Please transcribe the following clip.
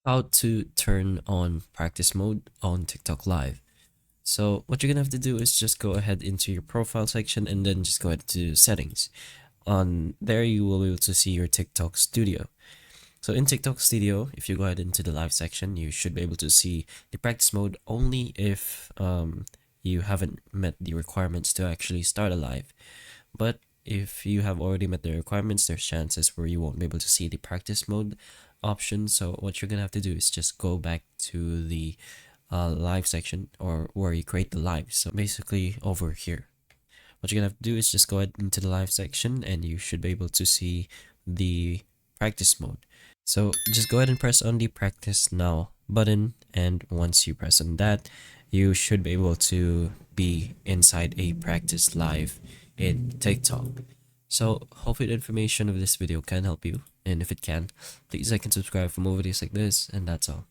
How to turn on practice mode on TikTok Live. So what you're gonna have to do is just go ahead into your profile section and then just go ahead to settings. On there, you will be able to see your TikTok studio. So in TikTok studio, if you go ahead into the live section, you should be able to see the practice mode only if you haven't met the requirements to actually start a live. But if you have already met the requirements, there's chances where you won't be able to see the practice mode option. So what you're gonna have to do is just go back to the live section, or where you create the live. So basically over here, what you're gonna have to do is just go ahead into the live section and you should be able to see the practice mode. So just go ahead and press on the practice now button, and once you press on that, you should be able to be inside a practice live in TikTok. So hopefully the information of this video can help you, and if it can, please like and subscribe for more videos like this, and that's all.